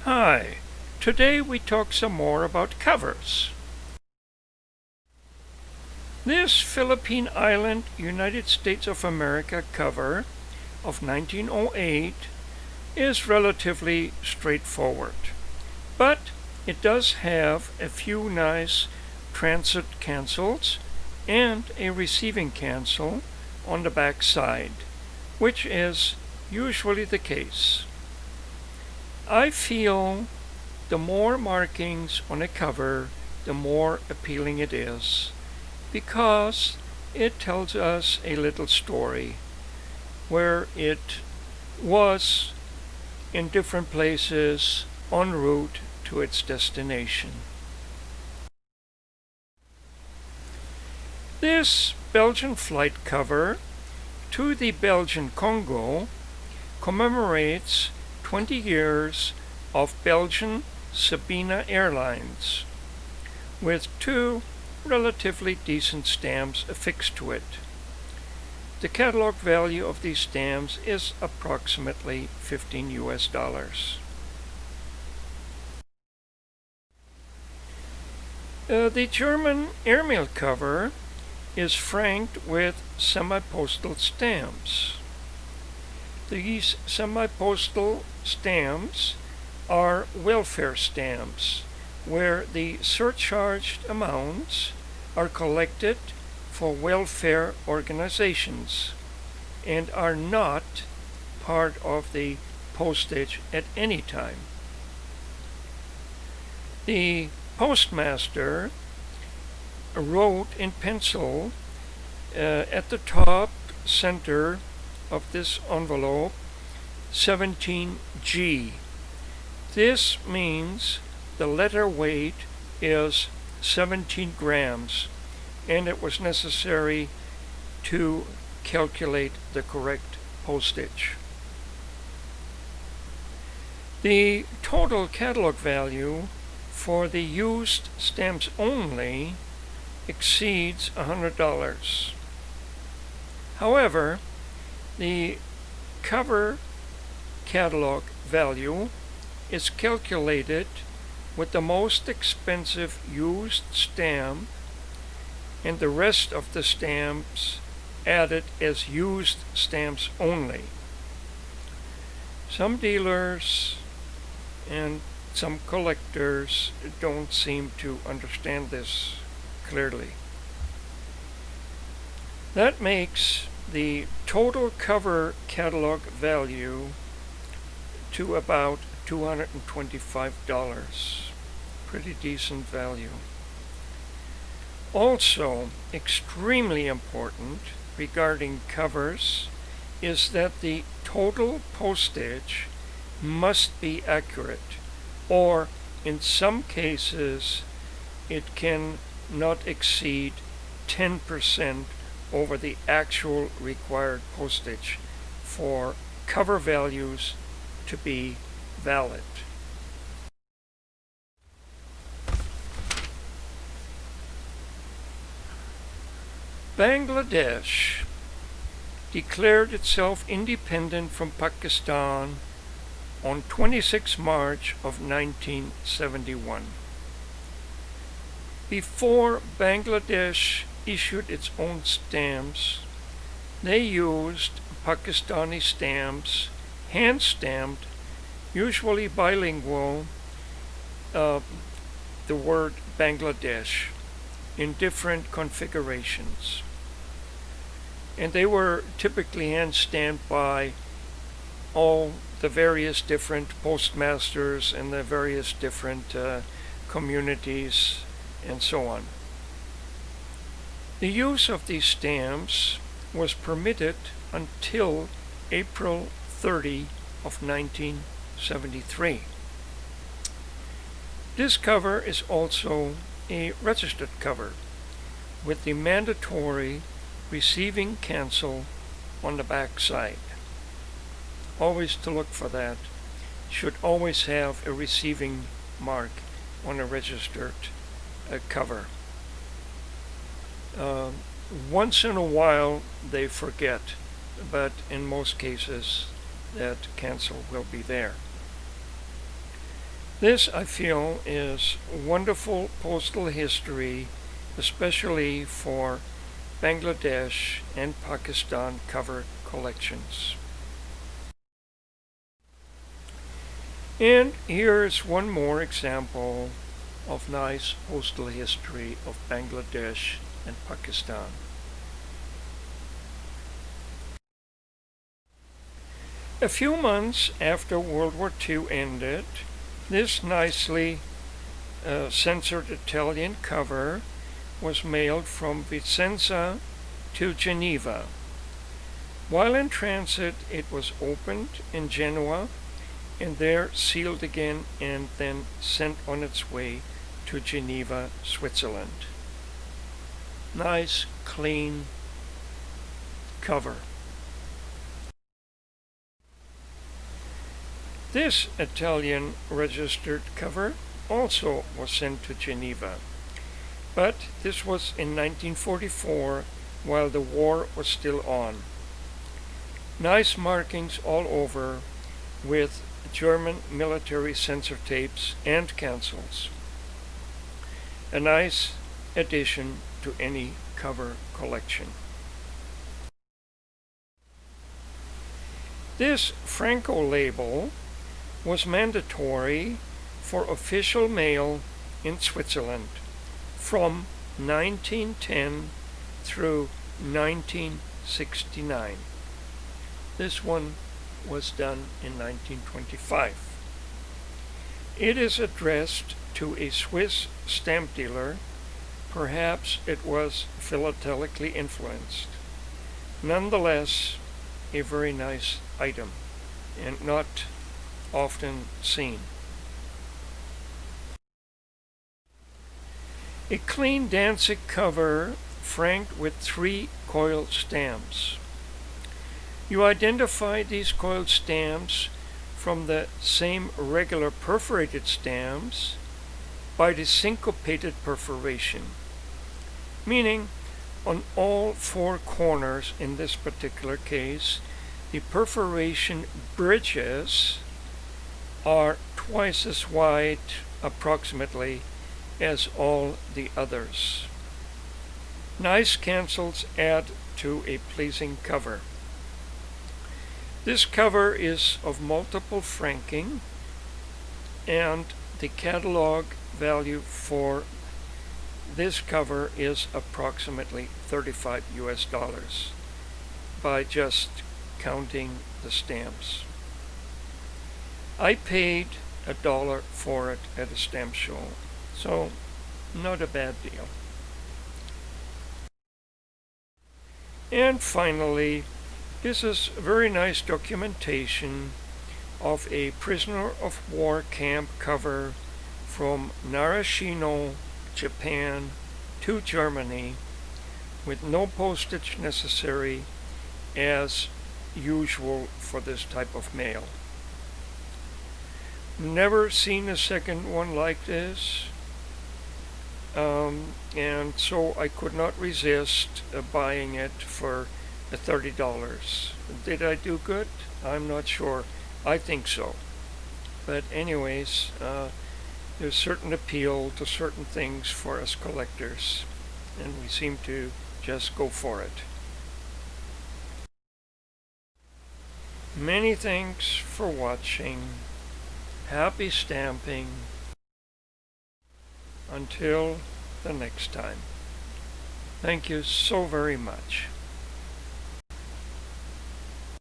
Hi, today we talk some more about covers. This Philippine Island, United States of America cover of 1908 is relatively straightforward, but it does have a few nice transit cancels and a receiving cancel on the back side, which is usually the case. I feel the more markings on a cover, the more appealing it is, because it tells us a little story where it was in different places en route to its destination. This Belgian flight cover to the Belgian Congo commemorates 20 years of Belgian Sabena Airlines, with two relatively decent stamps affixed to it. The catalog value of these stamps is approximately $15 US. The German airmail cover is franked with semi-postal stamps. These semi-postal stamps are welfare stamps, where the surcharged amounts are collected for welfare organizations and are not part of the postage at any time. The postmaster wrote in pencil at the top center of this envelope 17G. This means the letter weight is 17 grams, and it was necessary to calculate the correct postage. The total catalog value for the used stamps only exceeds $100. However, the cover catalog value is calculated with the most expensive used stamp and the rest of the stamps added as used stamps only. Some dealers and some collectors don't seem to understand this clearly. That makes the total cover catalog value to about $225. Pretty decent value. Also, extremely important regarding covers is that the total postage must be accurate, or in some cases it can not exceed 10% over the actual required postage for cover values to be valid. Bangladesh declared itself independent from Pakistan on 26 March of 1971. Before Bangladesh issued its own stamps, they used Pakistani stamps, hand-stamped, usually bilingual, the word Bangladesh in different configurations. And they were typically hand-stamped by all the various different postmasters and the various different communities and so on. The use of these stamps was permitted until April 30 of 1973. This cover is also a registered cover with the mandatory receiving cancel on the back side. Always to look for that. Should always have a receiving mark on a registered cover. Once in a while they forget, but in most cases that cancel will be there. This, I feel, is wonderful postal history, especially for Bangladesh and Pakistan cover collections. And here's one more example of nice postal history of Bangladesh and Pakistan. A few months after World War II ended, this nicely censored Italian cover was mailed from Vicenza to Geneva. While in transit, it was opened in Genoa and there sealed again and then sent on its way to Geneva, Switzerland. Nice, clean cover. This Italian registered cover also was sent to Geneva, but this was in 1944 while the war was still on. Nice markings all over with German military censor tapes and cancels. A nice addition to any cover collection. This Franco label was mandatory for official mail in Switzerland from 1910 through 1969. This one was done in 1925. It is addressed to a Swiss stamp dealer. Perhaps it was philately influenced. Nonetheless, a very nice item and not often seen. A clean Danzig cover franked with 3 coiled stamps. You identify these coiled stamps from the same regular perforated stamps by the syncopated perforation, meaning on all 4 corners in this particular case, the perforation bridges are twice as wide approximately as all the others. Nice cancels add to a pleasing cover. This cover is of multiple franking, and the catalog value for this cover is approximately $35 US by just counting the stamps. I paid $1 for it at a stamp show, so not a bad deal. And finally, this is very nice documentation of a prisoner of war camp cover from Narashino, Japan to Germany with no postage necessary as usual for this type of mail. Never seen a second one like this, and so I could not resist buying it for $30. Did I do good? I'm not sure. I think so. But anyways, there's certain appeal to certain things for us collectors, and we seem to just go for it. Many thanks for watching. Happy stamping. Until the next time. Thank you so very much.